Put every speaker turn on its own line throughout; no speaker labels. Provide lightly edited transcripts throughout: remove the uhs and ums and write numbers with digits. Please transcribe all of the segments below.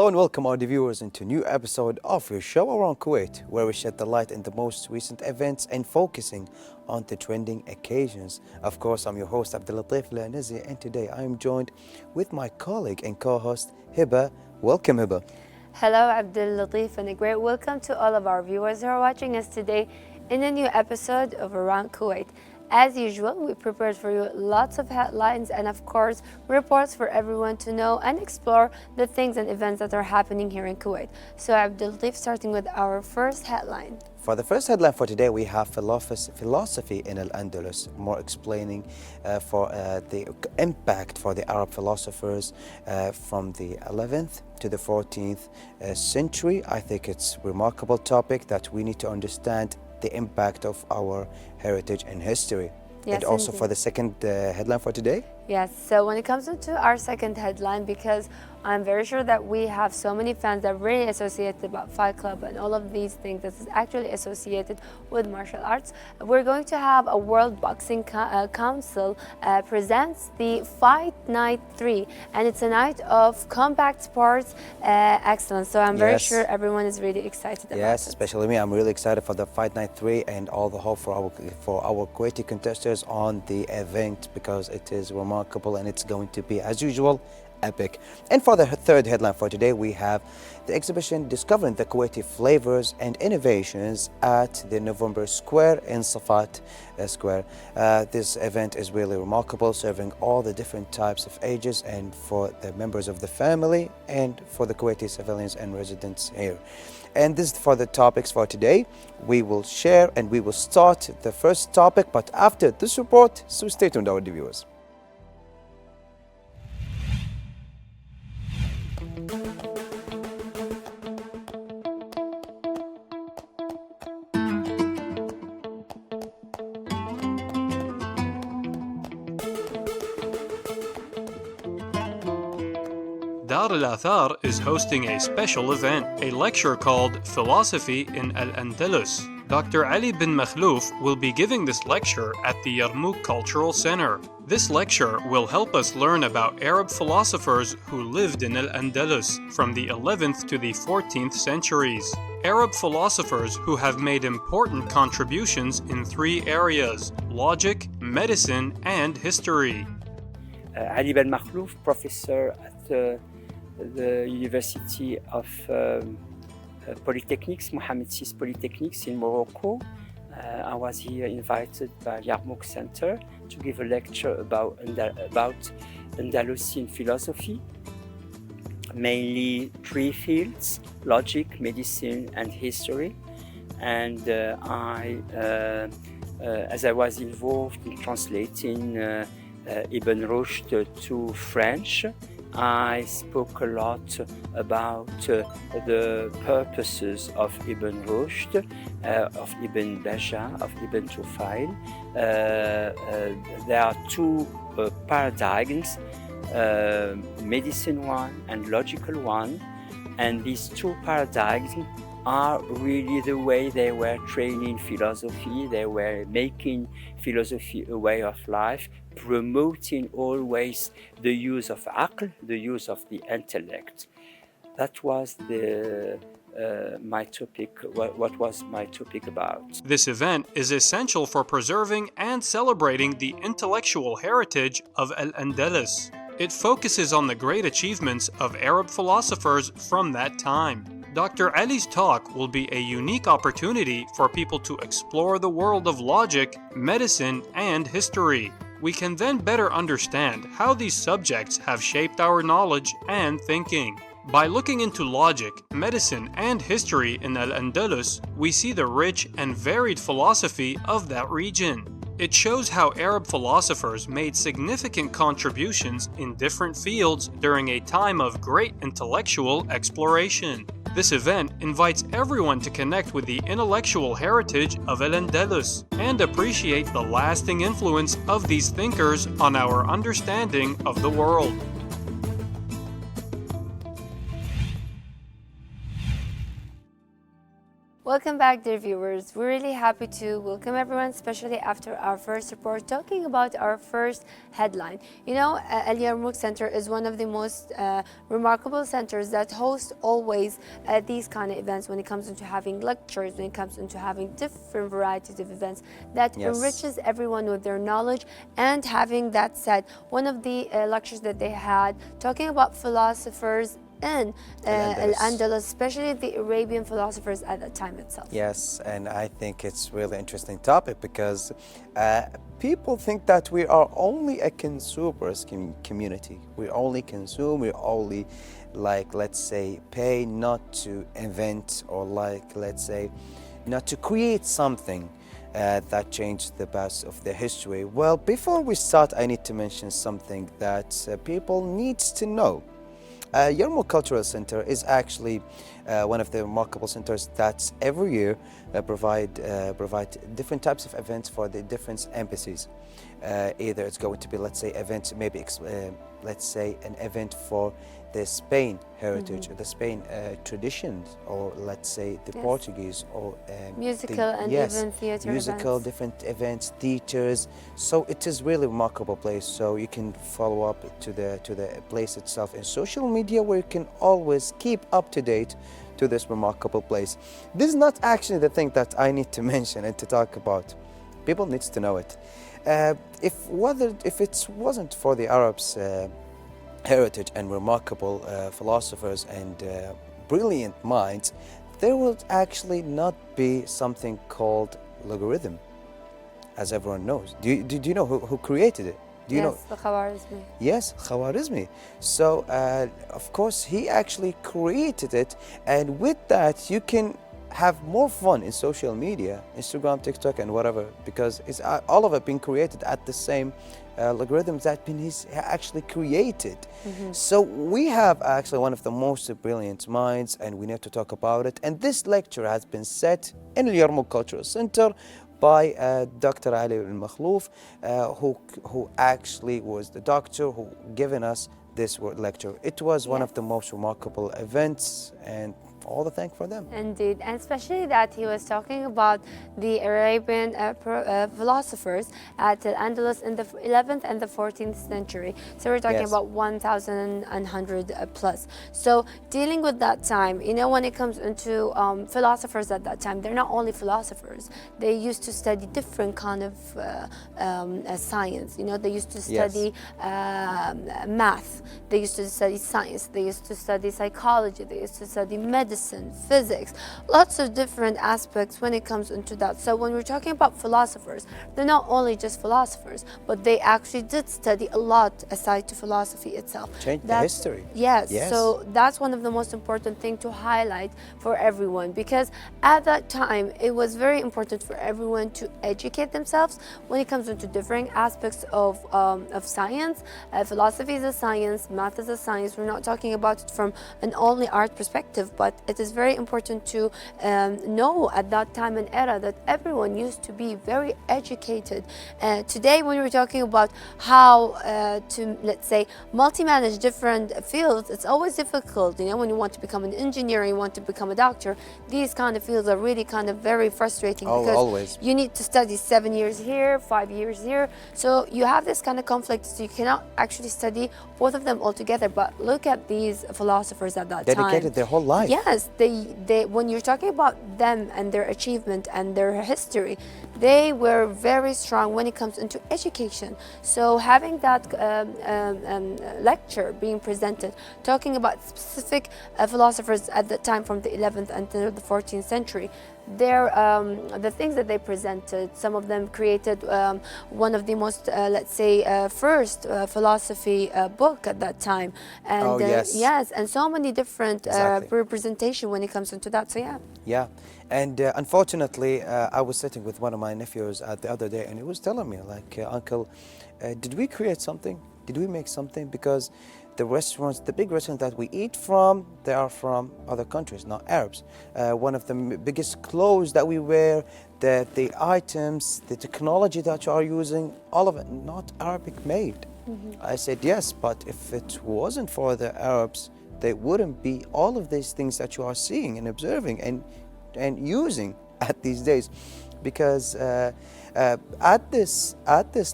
Hello and welcome our viewers into a new episode of your show around Kuwait, where we shed the light in the most recent events and focusing on the trending occasions. Of course, I'm your host Abdul Latif Lanizi, and today I am joined with my colleague and co-host Hiba. Welcome, Hiba.
Hello, Abdul Latif, and a great welcome to all of our viewers who are watching us today in a new episode of Around Kuwait. As usual, we prepared for you lots of headlines and, of course, reports for everyone to know and explore the things and events that are happening here in Kuwait. So, Abdul Latif, starting with our first headline.
For the first headline for today, we have philosophy in Al-Andalus, more explaining for the impact for the Arab philosophers from the 11th to the 14th century. I think it's a remarkable topic that we need to understand the impact of our heritage and history.
Yes,
and also
indeed.
for the second headline for today.
Yes, so when it comes to our second headline, because I'm very sure that we have so many fans that really associated about Fight Club and all of these things that is actually associated with martial arts, we're going to have a World Boxing Council presents the Fight Night 3, and it's a night of combat sports excellence. So I'm very sure everyone is really excited about it.
Yes, especially me. I'm really excited for the Fight Night 3 and all the hope for our Kuwaiti contestants on the event, because it is remarkable and it's going to be, as usual, epic. And for the third headline for today, we have the exhibition Discovering the Kuwaiti Flavors and Innovations at the November Square in Safat Square. This event is really remarkable, serving all the different types of ages and for the members of the family and for the Kuwaiti civilians and residents here. And this is for the topics for today. We will share and we will start the first topic, but after this report, so stay tuned, our viewers.
Dar al-Athar is hosting a special event, a lecture called Philosophy in Al-Andalus. Dr. Ali bin Makhlouf will be giving this lecture at the Yarmouk Cultural Center. This lecture will help us learn about Arab philosophers who lived in Al-Andalus from the 11th to the 14th centuries. Arab philosophers who have made important contributions in three areas: logic, medicine, and history.
Ali bin Makhlouf, professor at the University of Polytechnics, Mohammed VI Polytechnics in Morocco. I was here invited by Yarmouk Center to give a lecture about Andalusian philosophy, mainly three fields: logic, medicine, and history. And as I was involved in translating Ibn Rushd to French, I spoke a lot about the purposes of Ibn Rushd, of Ibn Baja, of Ibn Tufail. There are two paradigms, medicine one and logical one, and these two paradigms are really the way they were training philosophy. They were making philosophy a way of life, promoting always the use of aql, the use of the intellect. That was my topic. What was my topic about?
This event is essential for preserving and celebrating the intellectual heritage of Al-Andalus. It focuses on the great achievements of Arab philosophers from that time. Dr. Ali's talk will be a unique opportunity for people to explore the world of logic, medicine, and history. We can then better understand how these subjects have shaped our knowledge and thinking. By looking into logic, medicine, and history in Al-Andalus, we see the rich and varied philosophy of that region. It shows how Arab philosophers made significant contributions in different fields during a time of great intellectual exploration. This event invites everyone to connect with the intellectual heritage of Al-Andalus and appreciate the lasting influence of these thinkers on our understanding of the world.
Welcome back, dear viewers. We're really happy to welcome everyone, especially after our first report talking about our first headline. You know, Al Yarmouk Center is one of the most remarkable centers that host always these kind of events when it comes into having lectures, when it comes into having different varieties of events that
Yes.
enriches everyone with their knowledge. And having that said, one of the lectures that they had talking about philosophers in Al-Andalus, especially the Arabian philosophers at that time itself.
Yes, and I think it's really interesting topic because people think that we are only a consumers community. We only consume, we only, like, let's say, pay not to invent, or like, let's say, not to create something that changed the past of the history. Well, before we start, I need to mention something that people needs to know. Yarmouk Cultural Center is actually one of the remarkable centers that every year provide different types of events for the different embassies. Either it's going to be, let's say, events, maybe let's say an event for the Spain heritage, or the Spain traditions, or let's say the
Yes.
Portuguese, or
Musical and even theater
musical,
events.
different events, theaters. So it is really remarkable place. So you can follow up to the place itself in social media, where you can always keep up to date to this remarkable place. This is not actually the thing that I need to mention and to talk about. People needs to know it. If it wasn't for the Arabs' heritage and remarkable philosophers and brilliant minds, there would actually not be something called logarithm, as everyone knows. Do you know who created it? Do you know?
Yes, the Khawarizmi.
Yes, Khawarizmi. So, of course, he actually created it, and with that, you can have more fun in social media, Instagram, TikTok, and whatever, because it's all of it being created at the same logarithms that he's actually created. So we have actually one of the most brilliant minds, and we need to talk about it. And this lecture has been set in Al Yarmouk Cultural Center by Dr. Ali Al-Makhlouf, who actually was the doctor who given us this lecture. It was one of the most remarkable events, and all the thanks for them.
Indeed, and especially that he was talking about the Arabian philosophers at Al-Andalus in the 11th and the 14th century. So we're talking
Yes.
about 1,100 plus. So dealing with that time, you know, when it comes into philosophers at that time, they're not only philosophers. They used to study different kind of science. You know, they used to study math. They used to study science. They used to study psychology. They used to study medicine, physics, lots of different aspects when it comes into that. So when we're talking about philosophers, they're not only just philosophers, but they actually did study a lot aside to philosophy itself.
Change the history.
Yes,
Yes.
so that's one of the most important thing to highlight for everyone, because at that time it was very important for everyone to educate themselves when it comes into different aspects of science. Philosophy is a science, math is a science. We're not talking about it from an only art perspective, but it is very important to know at that time and era that everyone used to be very educated. Today, when we're talking about how to, let's say, multi-manage different fields, it's always difficult. You know, when you want to become an engineer, you want to become a doctor, these kind of fields are really kind of very frustrating, because
always.
you need to study 7 years here, 5 years here. So you have this kind of conflict, so you cannot actually study both of them all together. But look at these philosophers at that time.
Dedicated their whole life.
Yes, they when you're talking about them and their achievement and their history, they were very strong when it comes into education. So having that lecture being presented, talking about specific philosophers at the time from the 11th until the 14th century, the things that they presented, some of them created one of the most, let's say, first philosophy book at that time. And yes, and so many different representation when it comes into that. So
yeah, and unfortunately, I was sitting with one of my nephews the other day, and he was telling me, like, Uncle, did we create something? Did we make something? Because the restaurants, the big restaurants that we eat from, they are from other countries, not Arabs. One of the biggest clothes that we wear, the items, the technology that you are using, all of it not Arabic made. I said, yes, but if it wasn't for the Arabs, there wouldn't be all of these things that you are seeing and observing. And and using at these days, because at this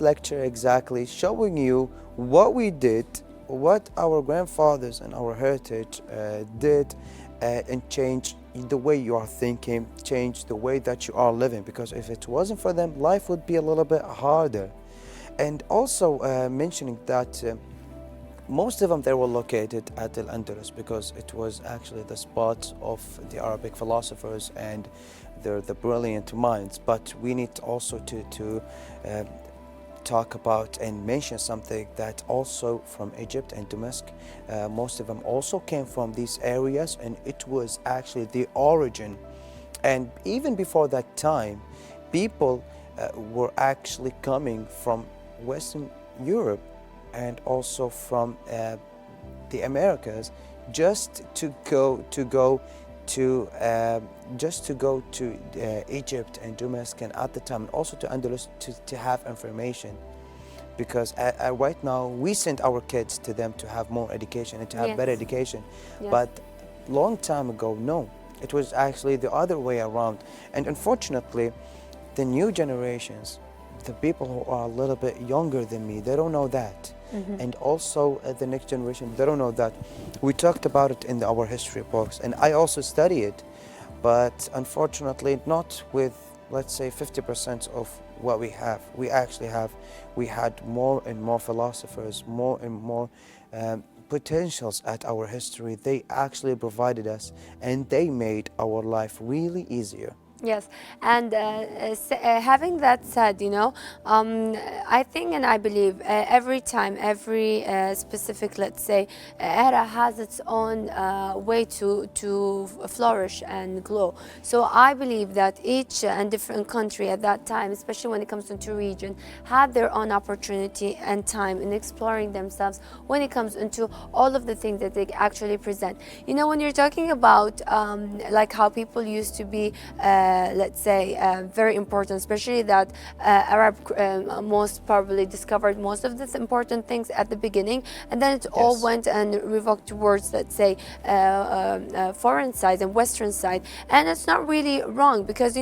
lecture exactly showing you what we did, what our grandfathers and our heritage did, and change the way you are thinking, change the way that you are living, because if it wasn't for them, life would be a little bit harder. And also mentioning that most of them, they were located at Al-Andalus, because it was actually the spot of the Arabic philosophers and the brilliant minds. But we need also to talk about and mention something that also from Egypt and Damascus, most of them also came from these areas, and it was actually the origin. And even before that time, people were actually coming from Western Europe and also from the Americas, just to go to Egypt and Damascus, and at the time, and also to Andalus, to have information. Because right now we send our kids to them to have more education and to have better education, but long time ago, no, it was actually the other way around. And unfortunately, the new generations, the people who are a little bit younger than me, they don't know that. And also the next generation, they don't know that. We talked about it in our history books, and I also study it, but unfortunately not with, let's say, 50% of what we have. We had more and more philosophers, more and more potentials at our history. They actually provided us, and they made our life really easier.
Yes, and having that said, I think and I believe every time, every specific, let's say, era has its own way to flourish and grow. So I believe that each and different country at that time, especially when it comes into region, had their own opportunity and time in exploring themselves when it comes into all of the things that they actually present. When you're talking about like how people used to be let's say, very important, especially that Arab most probably discovered most of the important things at the beginning, and then it all went and revoked towards, let's say, foreign side and Western side. And it's not really wrong, because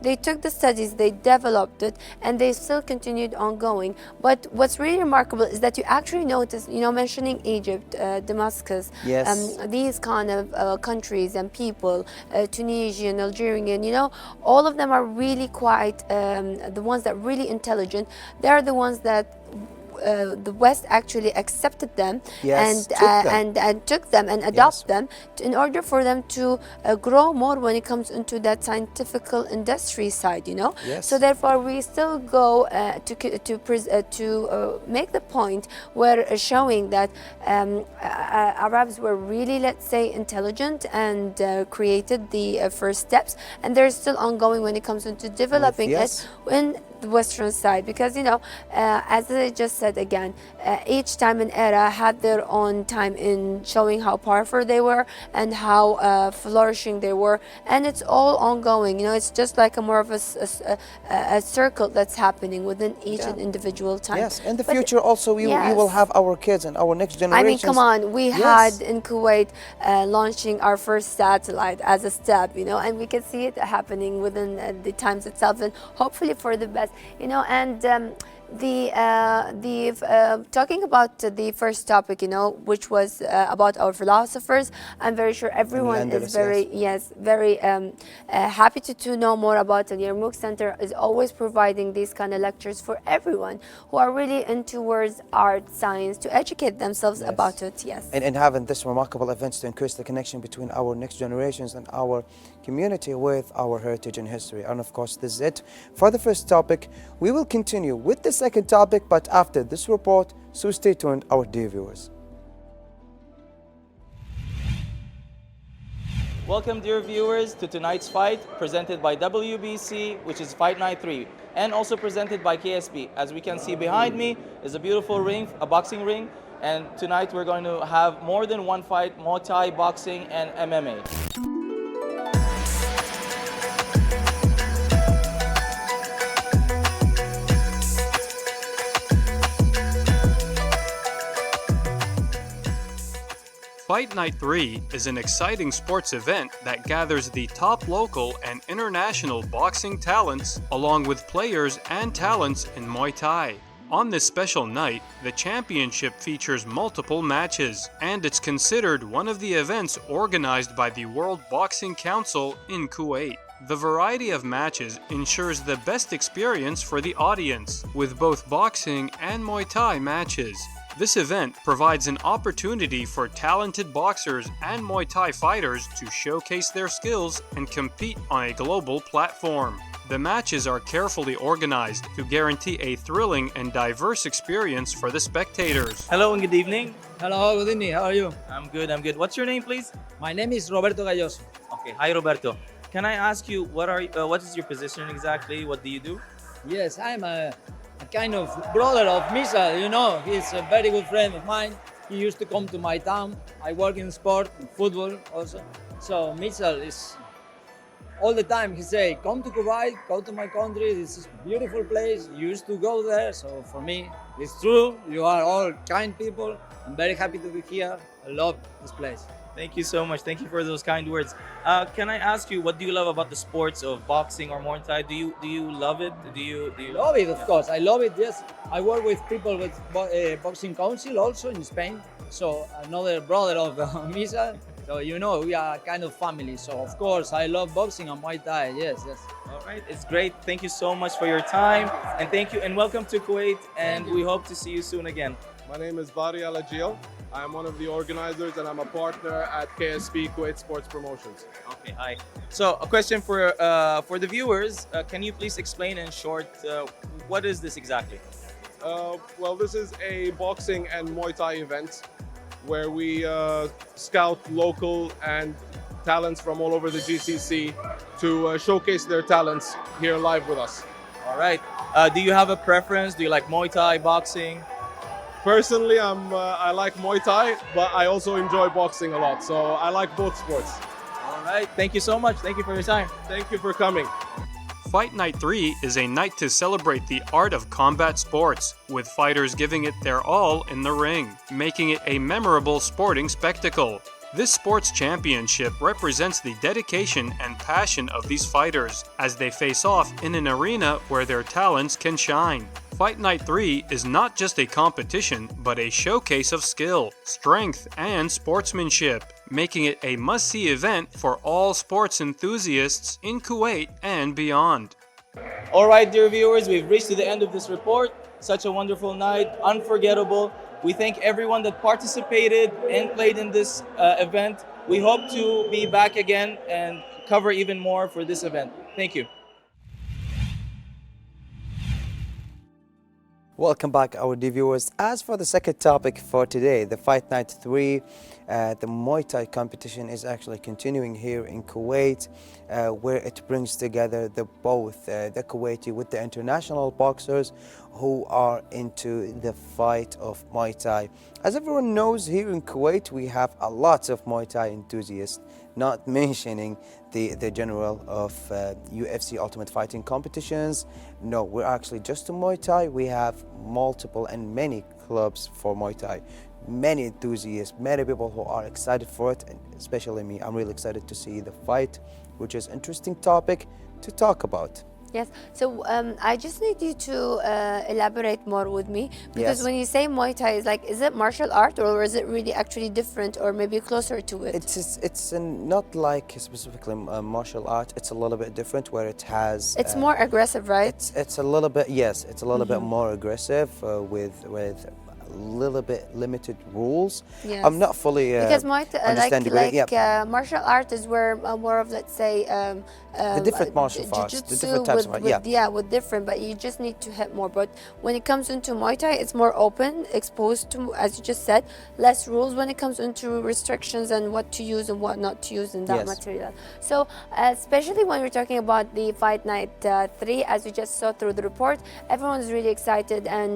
they took the studies, they developed it, and they still continued ongoing. But what's really remarkable is that you actually notice, mentioning Egypt, Damascus, these kind of countries and people, Tunisian, Algerian, all of them are really quite the ones that are really intelligent. They are the ones that the West actually accepted them, and took them and adopt them in order for them to grow more when it comes into that scientific industry side, So therefore we still go to make the point where showing that Arabs were really, let's say, intelligent and created the first steps, and they're still ongoing when it comes into developing it in the Western side, because as I just said again, each time and era had their own time in showing how powerful they were and how flourishing they were, and it's all ongoing. It's just like a more of a circle that's happening within each individual time.
Yes, in the future also we will have our kids and our next generation.
I mean, come on, we had in Kuwait launching our first satellite as a step, and we can see it happening within the times itself, and hopefully for the best, and talking about the first topic, which was about our philosophers. I'm very sure everyone is very happy to know more about it. Yarmouk Center is always providing these kind of lectures for everyone who are really into towards art, science, to educate themselves about it.
And having this remarkable events to increase the connection between our next generations and our community with our heritage and history. And of course, this is it for the first topic. We will continue with the second topic, but after this report, so stay tuned, our dear viewers.
Welcome, dear viewers, to tonight's fight presented by WBC, which is Fight Night 3, and also presented by KSP. As we can see behind me is a beautiful ring, a boxing ring, and tonight we're going to have more than one fight, Muay Thai, boxing, and MMA.
Fight Night 3 is an exciting sports event that gathers the top local and international boxing talents along with players and talents in Muay Thai. On this special night, the championship features multiple matches, and it's considered one of the events organized by the World Boxing Council in Kuwait. The variety of matches ensures the best experience for the audience, with both boxing and Muay Thai matches. This event provides an opportunity for talented boxers and Muay Thai fighters to showcase their skills and compete on a global platform. The matches are carefully organized to guarantee a thrilling and diverse experience for the spectators.
Hello and good evening.
Hello, good evening. How are you?
I'm good, I'm good. What's your name, please?
My name is Roberto Galloso.
Okay, hi Roberto. Can I ask you what is your position exactly? What do you do?
Yes, I'm a kind of brother of Misal. You know, he's a very good friend of mine. He used to come to my town. I work in sport, in football also. So Misal is all the time. He say, "Come to Kuwait, go to my country. This is a beautiful place. You used to go there." So for me, it's true. You are all kind people. I'm very happy to be here. I love this place.
Thank you so much. Thank you for those kind words. Can I ask you, what do you love about the sports of boxing or Muay Thai? Do you love it? Do you
Love it, of course. I love it. Yes, I work with people with boxing council also in Spain. So another brother of Misa. So you know we are kind of family. So of course I love boxing and Muay Thai. Yes, yes.
All right, it's great. Thank you so much for your time, and thank you and welcome to Kuwait. And we hope to see you soon again.
My name is Bari Alagil. I'm one of the organizers and I'm a partner at KSP Kuwait Sports Promotions.
Okay, hi. So a question for the viewers. Can you please explain in short what is this exactly?
Well, this is a boxing and Muay Thai event where we scout local and talents from all over the GCC to showcase their talents here live with us.
All right. Do you have a preference? Do you like Muay Thai, boxing?
Personally, I like Muay Thai, but I also enjoy boxing a lot, so I like both sports.
All right. Thank you so much. Thank you for your time.
Thank you for coming.
Fight Night 3 is a night to celebrate the art of combat sports, with fighters giving it their all in the ring, making it a memorable sporting spectacle. This sports championship represents the dedication and passion of these fighters as they face off in an arena where their talents can shine. Fight Night 3 is not just a competition, but a showcase of skill, strength, and sportsmanship, making it a must-see event for all sports enthusiasts in Kuwait and beyond.
All right, dear viewers, we've reached to the end of this report. Such a wonderful night, unforgettable. We thank everyone that participated and played in this event. We hope to be back again and cover even more for this event. Thank you.
Welcome back, our dear viewers. As for the second topic for today, the Fight Night 3, the Muay Thai competition is actually continuing here in Kuwait, where it brings together both the Kuwaiti with the international boxers who are into the fight of Muay Thai. As everyone knows, here in Kuwait, we have a lot of Muay Thai enthusiasts, not mentioning the general of UFC Ultimate Fighting competitions. No, we're actually just in Muay Thai. We have multiple and many clubs for Muay Thai. Many enthusiasts, many people who are excited for it, and especially me. I'm really excited to see the fight, which is an interesting topic to talk about.
Yes, so I just need you to elaborate more with me, because
Yes.
when you say Muay Thai, is it martial art, or is it really actually different, or maybe closer to it?
It's not like specifically martial art. It's a little bit different, where it has.
It's more aggressive, right?
It's a little bit, yes. It's a little bit more aggressive with a little bit limited rules.
Yes.
I'm not fully
Because Muay Thai,
understanding, but yeah.
martial art is where more of, let's say,
The different martial arts, the
jiu-jitsu
different types of art, yeah.
with different, but you just need to hit more. But when it comes into Muay Thai, it's more open, exposed to, as you just said, less rules when it comes into restrictions and what to use and what not to use in that
Yes.
material. So, especially when we're talking about the Fight Night 3, as we just saw through the report, everyone's really excited, and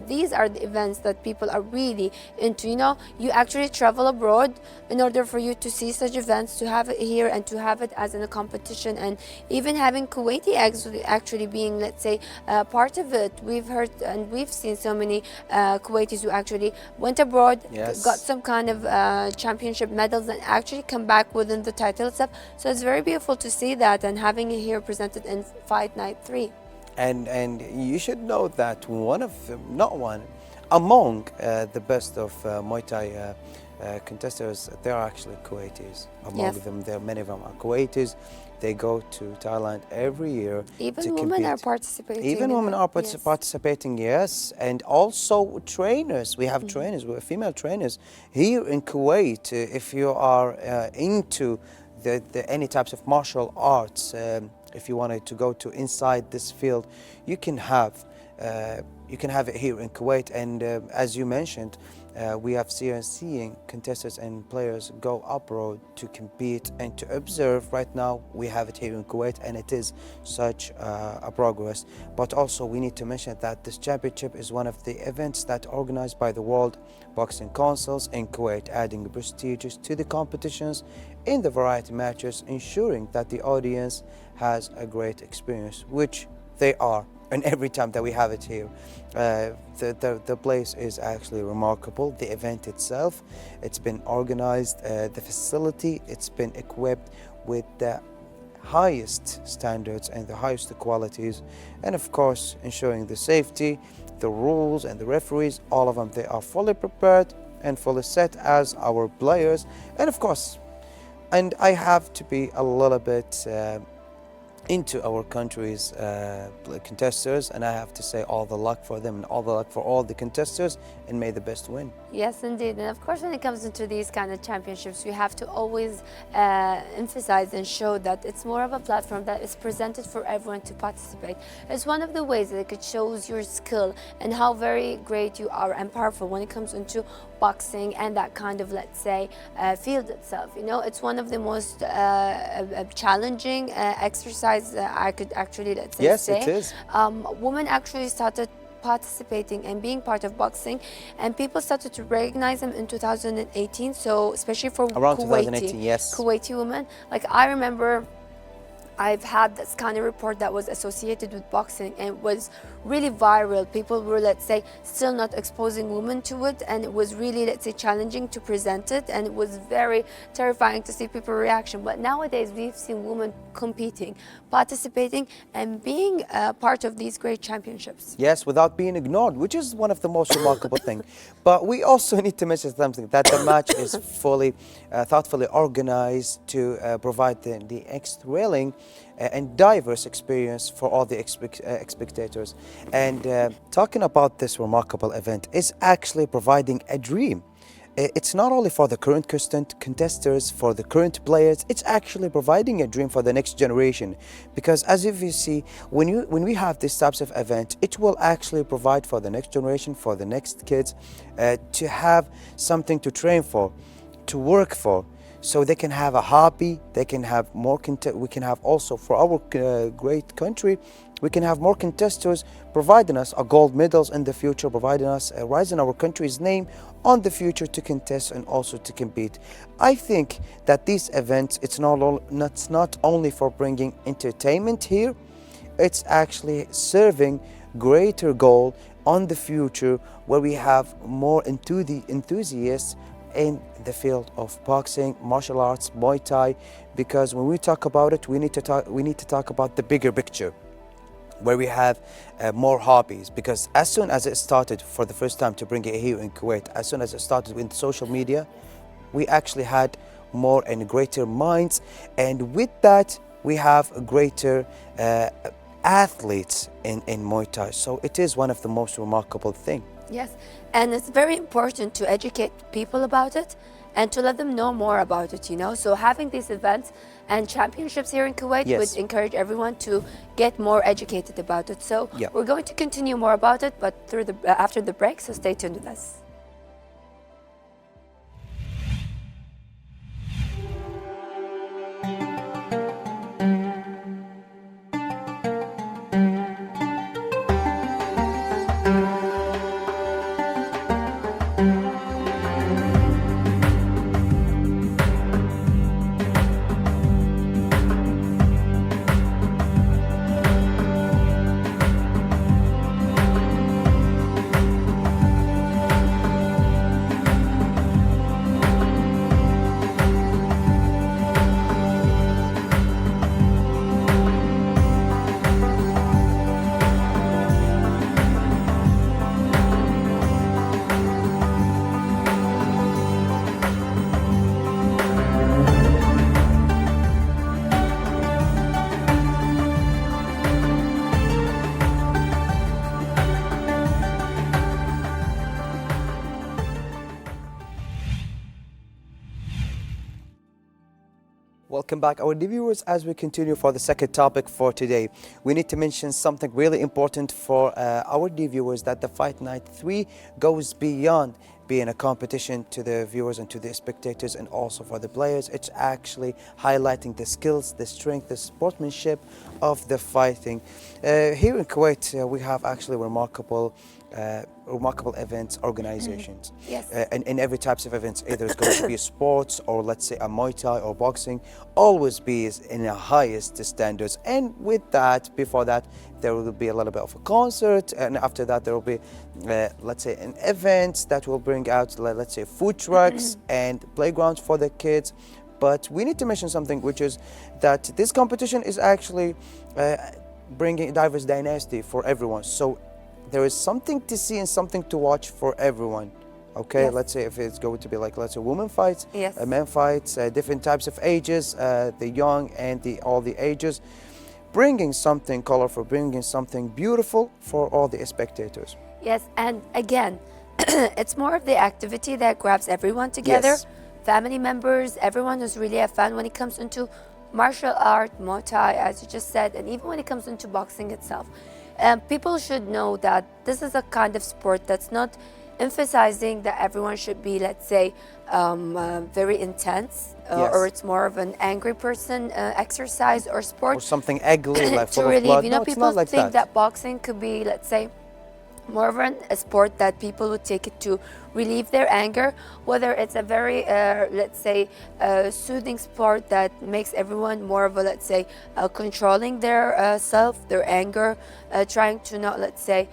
these are the events that people are really into. You know, you actually travel abroad in order for you to see such events, to have it here and to have it as in a competition, and even having Kuwaiti actually being, let's say, part of it. We've heard and we've seen so many Kuwaitis who actually went abroad,
Yes.
got some kind of championship medals, and actually come back within the title itself. So it's very beautiful to see that and having it here presented in Fight Night 3.
And you should know that one of not one among the best of Muay Thai contestants, they are actually Kuwaitis. Among
Yes.
them, there many of them are Kuwaitis. They go to Thailand every year
Even
to
women are
compete.
participating.
Even
in
women
it.
are
Yes.
participating, yes, and also trainers. We have trainers, we have female trainers here in Kuwait. If you are into any types of martial arts, if you wanted to go to inside this field, you can have it here in Kuwait. And as you mentioned, we have seeing contestants and players go abroad to compete and to observe. Right now, we have it here in Kuwait, and it is such a progress. But also, we need to mention that this championship is one of the events that are organized by the World Boxing Councils in Kuwait, adding prestige to the competitions in the variety matches, ensuring that the audience has a great experience, which they are. And every time that we have it here, the place is actually remarkable. The event itself, it's been organized, the facility, it's been equipped with the highest standards and the highest qualities, and of course ensuring the safety, the rules and the referees, all of them, they are fully prepared and fully set as our players. And of course, and I have to be a little bit into our country's contestants, and I have to say all the luck for them and all the luck for all the contestants, and may the best win.
Yes, indeed. And of course, when it comes into these kind of championships, we have to always emphasize and show that it's more of a platform that is presented for everyone to participate. It's one of the ways that it shows your skill and how very great you are and powerful when it comes into boxing and that kind of, let's say, field itself. You know, it's one of the most challenging exercise I could actually, let's say,
Yes,
say.
it is.
Women actually started participating and being part of boxing, and people started to recognize them in 2018. So especially for
Around
Kuwaiti,
2018, yes.
Kuwaiti women. Like, I remember I've had this kind of report that was associated with boxing and it was really viral. People were, let's say, still not exposing women to it, and it was really, let's say, challenging to present it, and it was very terrifying to see people's reaction. But nowadays we've seen women competing, participating, and being part of these great championships.
Yes, without being ignored, which is one of the most remarkable things. But we also need to mention something, that the match is fully, thoughtfully organized to provide the thrilling and diverse experience for all the spectators. And talking about this remarkable event is actually providing a dream. It's not only for the current contestants, for the current players, it's actually providing a dream for the next generation. Because as if you see, when we have these types of events, it will actually provide for the next generation, for the next kids, to have something to train for, to work for, so they can have a hobby, they can have more we can have also for our great country, we can have more contestants providing us a gold medals in the future, providing us a rise in our country's name on the future to contest and also to compete. I think that these events, it's not only for bringing entertainment here, it's actually serving greater goal on the future, where we have more enthusiasts in the field of boxing, martial arts, Muay Thai, because when we talk about it, we need to talk about the bigger picture, where we have more hobbies. Because as soon as it started for the first time to bring it here in Kuwait, as soon as it started with social media, we actually had more and greater minds, and with that we have greater athletes in Muay Thai. So it is one of the most remarkable things.
Yes, and it's very important to educate people about it and to let them know more about it, you know. So having these events and championships here in Kuwait
Yes.
would encourage everyone to get more educated about it. So
Yeah.
we're going to continue more about it, but after the break, so stay tuned with us.
welcome back our dear viewers. As we continue for the second topic for today, we need to mention something really important for our dear viewers, that the Fight Night 3 goes beyond being a competition to the viewers and to the spectators and also for the players. It's actually highlighting the skills, the strength, the sportsmanship of the fighting. Here in Kuwait, we have actually remarkable events, organizations.
Yes.
And in every types of events, either it's going to be sports or let's say a Muay Thai or boxing, always be in the highest standards. And with that, before that, there will be a little bit of a concert, and after that there will be, let's say, an event that will bring out, let's say, food trucks and playgrounds for the kids. But we need to mention something, which is that this competition is actually bringing diverse dynasty for everyone. So there is something to see and something to watch for everyone. Okay,
Yes.
let's say if it's going to be like, let's say, women fights,
Yes.
men fights, different types of ages, the young and all the ages, bringing something colorful, bringing something beautiful for all the spectators.
Yes, and again, it's more of the activity that grabs everyone together.
Yes.
Family members, everyone who's really a fan when it comes into martial art, Muay Thai, as you just said, and even when it comes into boxing itself. People should know that this is a kind of sport that's not emphasizing that everyone should be, let's say, very intense,
Yes.
or it's more of an angry person exercise or sport.
Or something ugly, like
To
full of
relieve.
blood.
You know,
No, it's
people
not like
think that boxing could be, let's say, more of a sport that people would take it to relieve their anger, whether it's a very, let's say, soothing sport that makes everyone more of a, let's say, controlling their self, their anger, trying to not, let's say,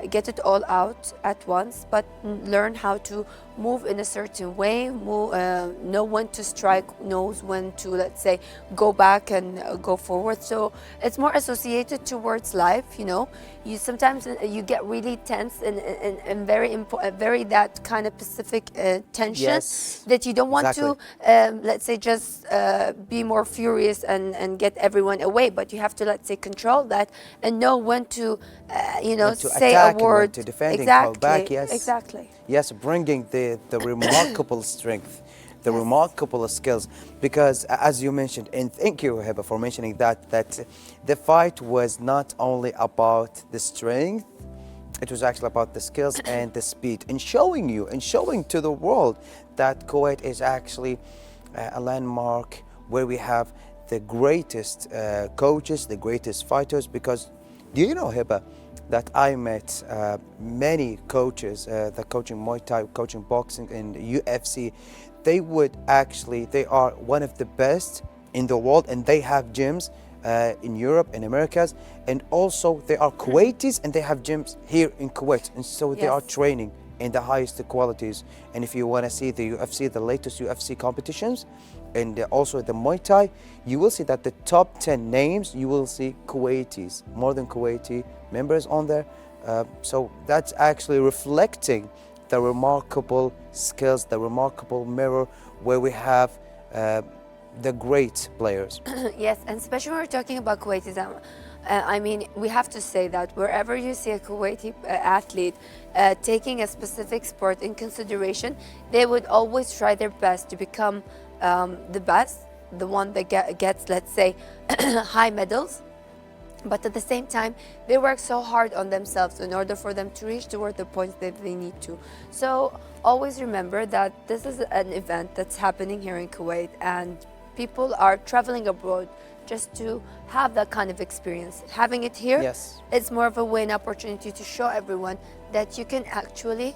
get it all out at once, but learn how to move in a certain way, know when to strike, knows when to, let's say, go back and go forward. So it's more associated towards life, you know. You sometimes you get really tense and very that kind of specific tension,
Yes.
that you don't want
Exactly.
to, let's say, just be more furious and get everyone away, but you have to, let's say, control that and know when to, you know,
When to
say
attack
a
and when
word.
to defend and
exactly.
call back, yes.
Exactly.
Yes, bringing the remarkable strength, the remarkable skills, because as you mentioned, and thank you, Heba, for mentioning that the fight was not only about the strength, it was actually about the skills and the speed, and showing you and showing to the world that Kuwait is actually a landmark where we have the greatest coaches, the greatest fighters. Because do you know, Heba, that I met many coaches that coaching Muay Thai, coaching boxing and UFC. They are one of the best in the world, and they have gyms in Europe and Americas, and also they are Kuwaitis and they have gyms here in Kuwait, and so they are
Yes.
training in the highest qualities. And if you want to see the UFC, the latest UFC competitions, and also the Muay Thai, you will see that the top 10 names, you will see Kuwaitis, more than Kuwaiti members on there. So that's actually reflecting the remarkable skills, the remarkable mirror where we have the great players.
Yes, and especially when we're talking about Kuwaitism, I mean, we have to say that wherever you see a Kuwaiti athlete taking a specific sport in consideration, they would always try their best to become the best, the one that gets, let's say, high medals. But at the same time, they work so hard on themselves in order for them to reach toward the points that they need to. So always remember that this is an event that's happening here in Kuwait, and people are traveling abroad just to have that kind of experience. Having it here,
Yes.
it's more of a win opportunity to show everyone that you can actually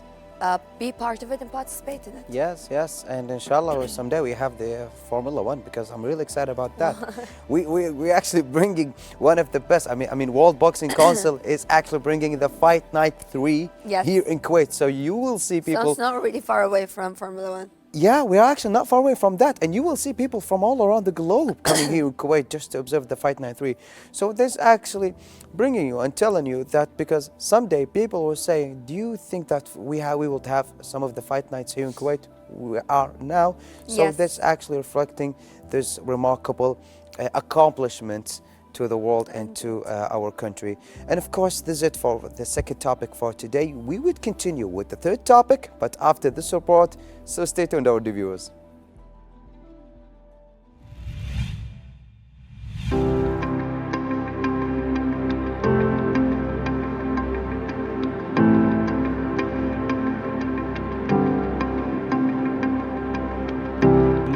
be part of it and participate in it.
Yes, yes, and inshallah someday we have the Formula One, because I'm really excited about that. we actually bringing one of the best. I mean, World Boxing Council is actually bringing the Fight Night 3
Yes.
here in Kuwait. So you will see
So
people.
it's not really far away from Formula One.
Yeah, we are actually not far away from that, and you will see people from all around the globe coming here in Kuwait just to observe the Fight Night 3. So this actually bringing you and telling you that, because someday people will say, do you think that we will have some of the Fight Nights here in Kuwait? We are now. So
Yes.
that's actually reflecting this remarkable accomplishments to the world and to our country. And of course, this is it for the second topic for today. We would continue with the third topic, but after this report, so stay tuned, our viewers.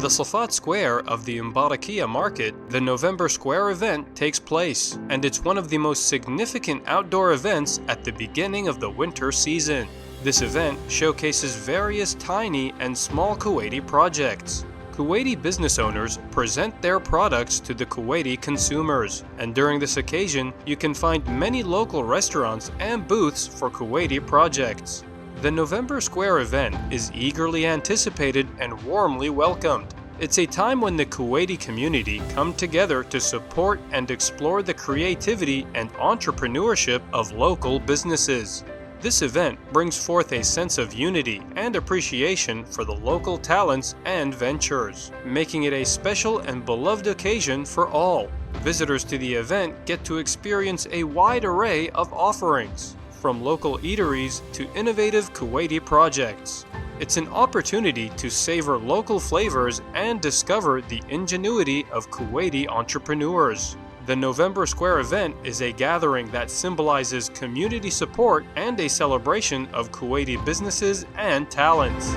the Safat Square of the Mbarakia market, the November Square event takes place, and it's one of the most significant outdoor events at the beginning of the winter season. This event showcases various tiny and small Kuwaiti projects. Kuwaiti business owners present their products to the Kuwaiti consumers, and during this occasion, you can find many local restaurants and booths for Kuwaiti projects. The November Square event is eagerly anticipated and warmly welcomed. It's a time when the Kuwaiti community come together to support and explore the creativity and entrepreneurship of local businesses. This event brings forth a sense of unity and appreciation for the local talents and ventures, making it a special and beloved occasion for all. Visitors to the event get to experience a wide array of offerings, from local eateries to innovative Kuwaiti projects. It's an opportunity to savor local flavors and discover the ingenuity of Kuwaiti entrepreneurs. The November Square event is a gathering that symbolizes community support and a celebration of Kuwaiti businesses and talents.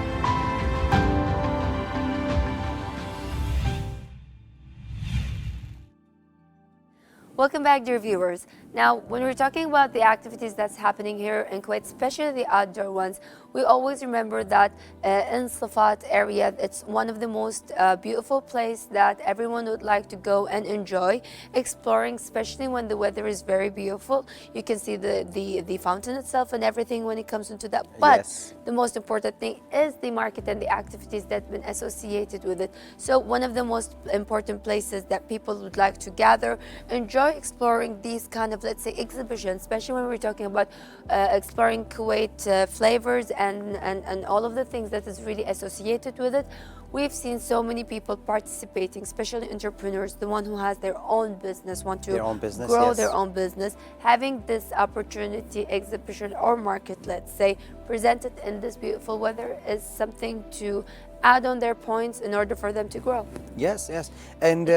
Welcome back, dear viewers. Now, when we're talking about the activities that's happening here in Kuwait, especially the outdoor ones, we always remember that in Safat area, it's one of the most beautiful places that everyone would like to go and enjoy exploring, especially when the weather is very beautiful. You can see the fountain itself and everything when it comes into that. But
Yes.
the most important thing is the market and the activities that have been associated with it. So one of the most important places that people would like to gather, enjoy exploring these kind of, let's say, exhibitions, especially when we're talking about exploring Kuwait flavors and all of the things that is really associated with it. We've seen so many people participating, especially entrepreneurs, the one who has their own business, want to
Their own business,
grow
yes.
their own business, having this opportunity, exhibition or market, let's say, presented in this beautiful weather is something to add on their points in order for them to grow.
Yes, yes. And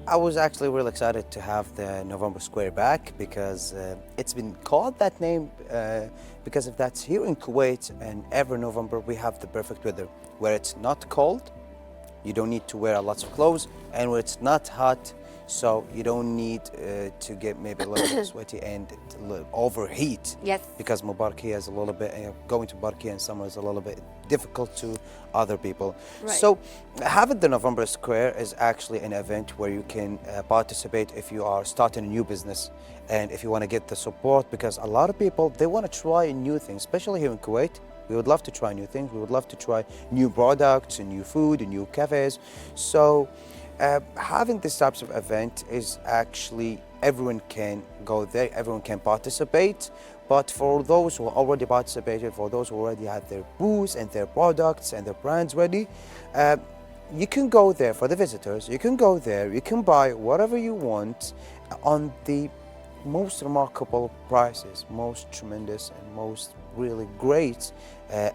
I was actually really excited to have the November Square back because it's been called that name because of that here in Kuwait, and every November we have the perfect weather where it's not cold, you don't need to wear a lot of clothes, and where it's not hot, so you don't need to get maybe a little bit sweaty and overheat.
Yes.
Because Mubaraki is a little bit, going to Barkia in summer is a little bit difficult to other people.
Right.
So having the November Square is actually an event where you can participate if you are starting a new business and if you want to get the support, because a lot of people, they want to try new things, especially here in Kuwait. We would love to try new things. We would love to try new products and new food and new cafes. So having this types of event is actually, everyone can go there, everyone can participate. But for those who already participated, for those who already had their booths and their products and their brands ready, you can go there. For the visitors, you can go there, you can buy whatever you want on the most remarkable prices, most tremendous and most really great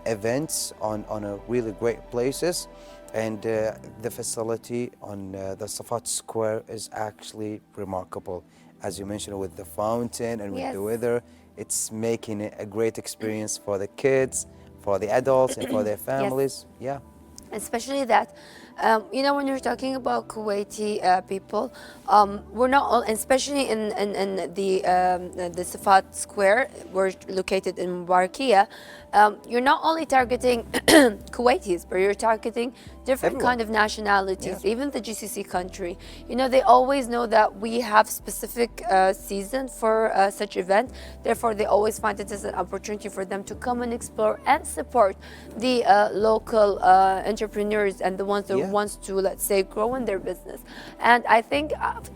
events on a really great places. And the facility on the Safat Square is actually remarkable. As you mentioned, with the fountain and with
Yes.
the weather, it's making it a great experience for the kids, for the adults, and for their families. Yeah.
Especially that, you know, when you're talking about Kuwaiti people, we're not all, especially in the Safat Square, we're located in Barkia. You're not only targeting Kuwaitis, but you're targeting different
Everyone.
kind of nationalities,
Yeah.
even the GCC country. You know, they always know that we have specific season for such event. Therefore, they always find it as an opportunity for them to come and explore and support the local entrepreneurs and the ones that
Yeah.
wants to, let's say, grow in their business. And I think,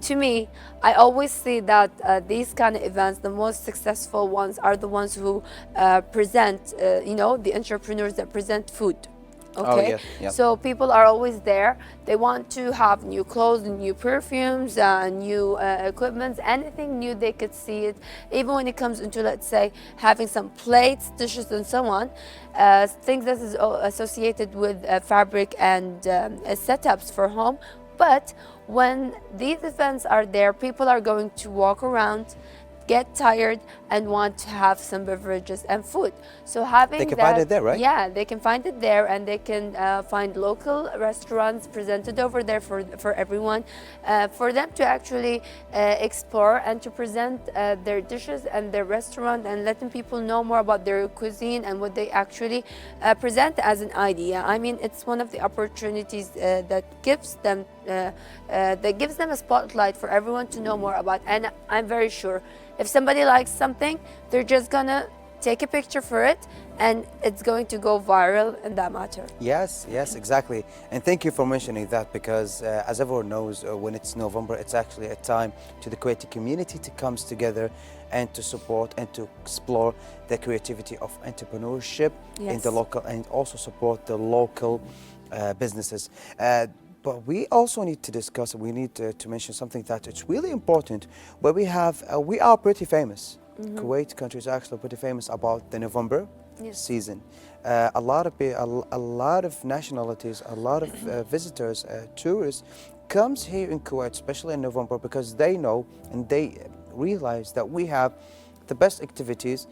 to me, I always see that these kind of events, the most successful ones are the ones who present, you know, the entrepreneurs that present food. Okay,
yeah, yeah.
so people are always there. They want to have new clothes, new perfumes, new equipment, anything new they could see it. Even when it comes into, let's say, having some plates, dishes, and so on, things that is associated with fabric and setups for home. But when these events are there, people are going to walk around, get tired and want to have some beverages and food. So having
They can
that,
find it there, right?
Yeah, they can find it there, and they can find local restaurants presented over there for everyone, for them to actually explore and to present their dishes and their restaurant, and letting people know more about their cuisine and what they actually present as an idea. I mean, it's one of the opportunities that gives them a spotlight for everyone to know more about. And I'm very sure if somebody likes something, they're just gonna take a picture for it, and it's going to go viral in that matter.
Yes, yes, exactly. And thank you for mentioning that, because as everyone knows, when it's November, it's actually a time to the Kuwaiti community to come together and to support and to explore the creativity of entrepreneurship in
Yes.
the local, and also support the local businesses. But we also need to discuss, we need to mention something that it's really important, where we are pretty famous. Kuwait country is actually pretty famous about the November
Yes.
season. A lot of nationalities, a lot of visitors, tourists comes here in Kuwait, especially in November, because they know and they realize that we have the best activities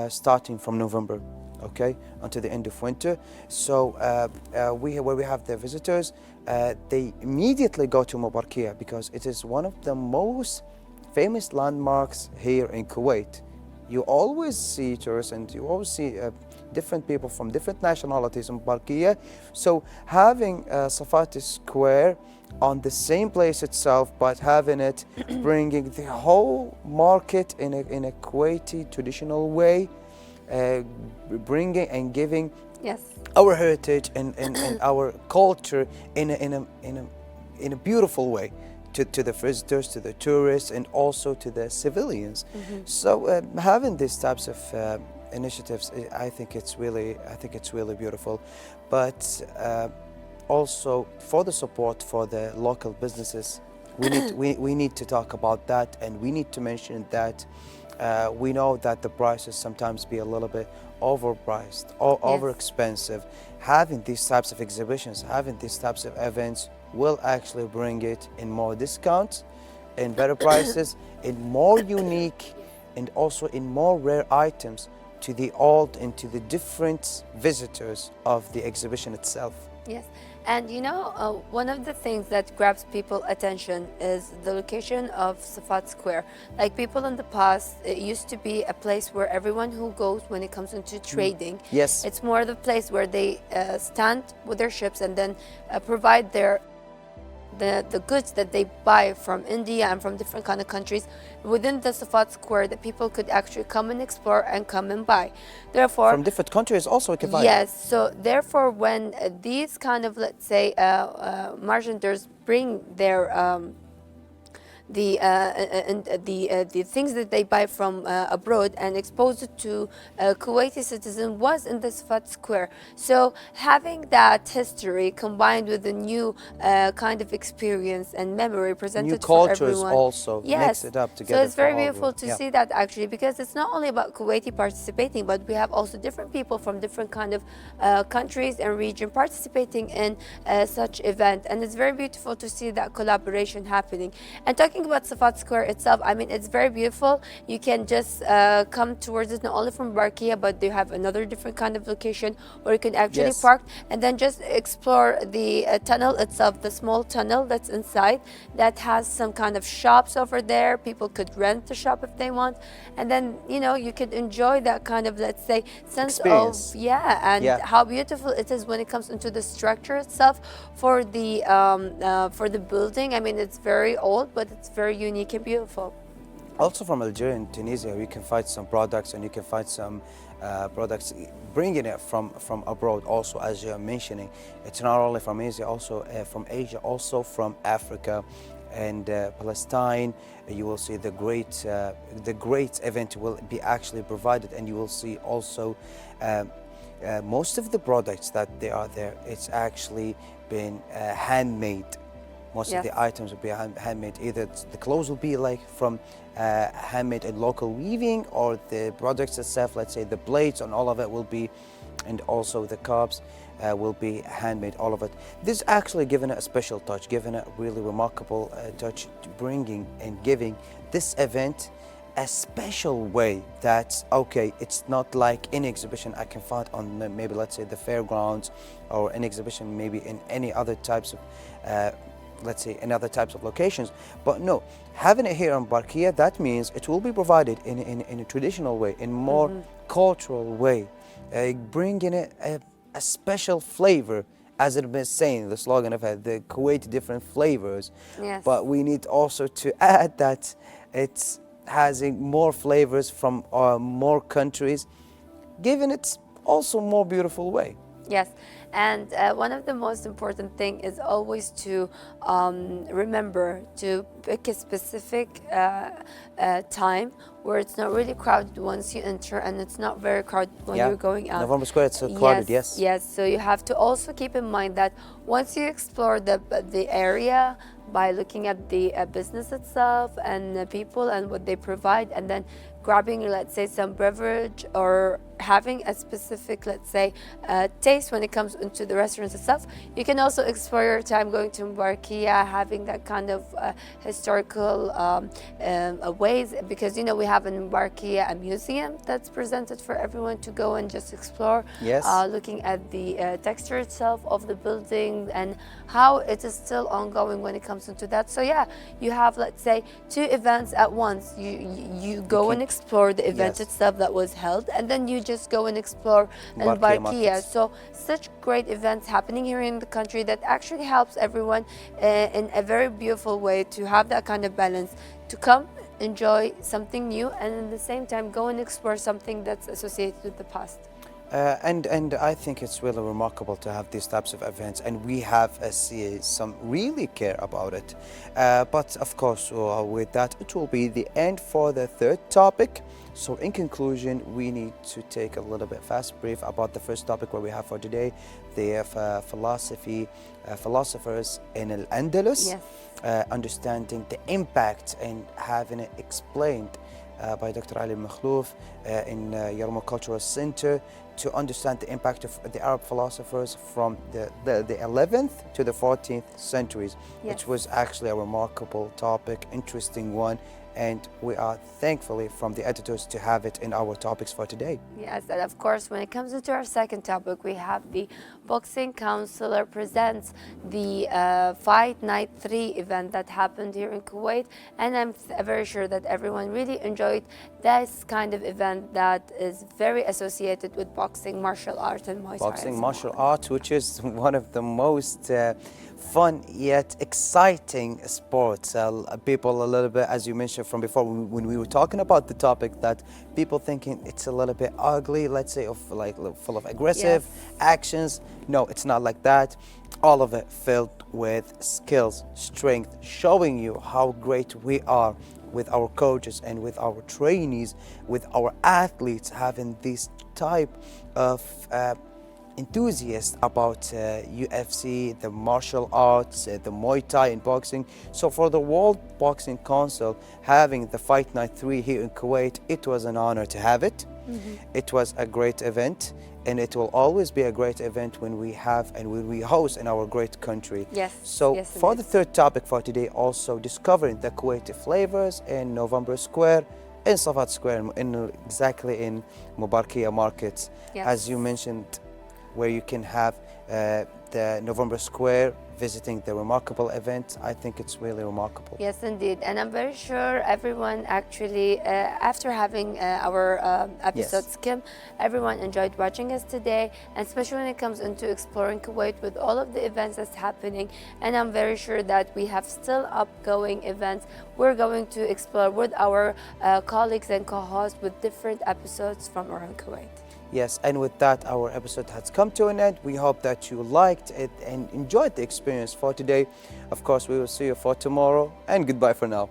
starting from November, okay, until the end of winter. So where we have the visitors, they immediately go to Mubarkia, because it is one of the most famous landmarks here in Kuwait. You always see tourists, and you always see different people from different nationalities in Mubarkia. So having Safati Square on the same place itself, but having it bringing the whole market in a Kuwaiti traditional way, bringing and giving
Yes.
our heritage and our culture in a beautiful way to the visitors, to the tourists, and also to the civilians. So having these types of initiatives, I think it's really beautiful. But also for the support for the local businesses, we need to talk about that, and we need to mention that we know that the prices sometimes be a little bit overpriced or over expensive. Having these types of exhibitions, having these types of events will actually bring it in more discounts, in better prices, in more unique, and also in more rare items to the old and to the different visitors of the exhibition itself.
Yes, and you know, one of the things that grabs people attention is the location of Safat Square. Like, people in the past, it used to be a place where everyone who goes when it comes into trading,
Yes.
it's more the place where they stand with their ships and then provide the goods that they buy from India and from different kind of countries within the Safat Square, that people could actually come and explore and come and buy. Therefore,
From different countries also we can find.
yes, so therefore when these kind of, let's say, merchanters bring their the things that they buy from abroad and expose it to Kuwaiti citizen was in the Safat Square. So having that history combined with the new kind of experience and memory presented
New
for
cultures
everyone.
also mix it up together.
So it's very
for all
beautiful
of
to
it. Yeah.
see that, actually, because it's not only about Kuwaiti participating, but we have also different people from different kind of countries and region participating in such event, and it's very beautiful to see that collaboration happening. And talking about Safat Square itself, I mean, it's very beautiful. You can just come towards it not only from Barkia, but they have another different kind of location where you can actually
Yes.
park and then just explore the tunnel itself, the small tunnel that's inside that has some kind of shops over there. People could rent the shop if they want, and then, you know, you could enjoy that kind of, let's say, sense
Experience.
of and
Yeah.
how beautiful it is when it comes into the structure itself for the building. I mean, it's very old, but it's very unique and beautiful.
Also from Algeria and Tunisia, you can find some products, and you can find some products bringing it from abroad also, as you're mentioning. It's not only from Asia, also from Asia, also from Africa and Palestine. You will see the great event will be actually provided, and you will see also most of the products that they are there, it's actually been handmade. Most of
Yes.
the items will be handmade. Either the clothes will be like from handmade and local weaving, or the products itself, let's say the blades and all of it will be, and also the cups will be handmade, all of it. This actually given it a special touch, given it a really remarkable touch, to bringing and giving this event a special way that's okay. It's not like any exhibition I can find on maybe let's say the fairgrounds, or an exhibition maybe in any other types of let's say in other types of locations. But no, having it here in Barkia, that means it will be provided in a traditional way, in more cultural way, bringing it a special flavor, as it been saying, the slogan of it, the Kuwait different flavors.
Yes.
But we need also to add that it's having more flavors from more countries, giving it also more beautiful way.
Yes, and one of the most important thing is always to remember to pick a specific time where it's not really crowded once you enter, and it's not very crowded when you're going out.
November Square, it's crowded, yes.
Yes, so you have to also keep in mind that once you explore the area by looking at the business itself and the people and what they provide, and then grabbing, let's say, some beverage or having a specific, let's say, taste when it comes into the restaurant itself. You can also explore your time going to Mbarkia, having that kind of historical ways, because you know we have in Mbarkia a museum that's presented for everyone to go and just explore.
Yes.
Looking at the texture itself of the building and how it is still ongoing when it comes into that. So yeah, you have, let's say, two events at once. You go and explore the event
Yes.
itself that was held, and then you just go and explore
Barkia
Barkia.
markets.
So such great events happening here in the country that actually helps everyone in a very beautiful way to have that kind of balance, to come enjoy something new and at the same time go and explore something that's associated with the past.
And I think it's really remarkable to have these types of events, and we have some really care about it. But of course, with that, it will be the end for the third topic. So in conclusion, we need to take a little bit fast brief about the first topic where we have for today, the philosophers in Al-Andalus,
Yes.
understanding the impact and having it explained by Dr. Ali Makhlouf in Yarmouk Cultural Center, to understand the impact of the Arab philosophers from the 11th to the 14th centuries,
Yes.
which was actually a remarkable topic, interesting one, and we are thankfully from the editors to have it in our topics for today.
Yes, and of course, when it comes into our second topic, we have the Boxing Counselor presents the Fight Night 3 event that happened here in Kuwait, and I'm very sure that everyone really enjoyed this kind of event that is very associated with boxing, martial art, and Muay Thai.
Boxing, martial arts, which is one of the most fun yet exciting sports. People a little bit, as you mentioned from before, when we were talking about the topic, that people thinking it's a little bit ugly, let's say, of like full of aggressive actions. No, it's not like that. All of it filled with skills, strength, showing you how great we are with our coaches and with our trainees, with our athletes, having this type of enthusiast about UFC, the martial arts, the Muay Thai and boxing. So for the World Boxing Council having the Fight Night 3 here in Kuwait, it was an honor to have it. It was a great event, and it will always be a great event when we have and when we host in our great country.
Yes.
So
Yes,
for
indeed.
the third topic for today, also discovering the Kuwaiti flavors in November Square, in Safat Square, exactly in Mubarkia markets.
Yes.
As you mentioned, where you can have the November Square, visiting the remarkable event. I think it's really remarkable.
Yes, indeed. And I'm very sure everyone actually, after having our episode skim, everyone enjoyed watching us today, and especially when it comes into exploring Kuwait with all of the events that's happening. And I'm very sure that we have still upcoming events we're going to explore with our colleagues and co-hosts with different episodes from around Kuwait.
Yes, and with that, our episode has come to an end. We hope that you liked it and enjoyed the experience for today. Of course, we will see you for tomorrow, and goodbye for now.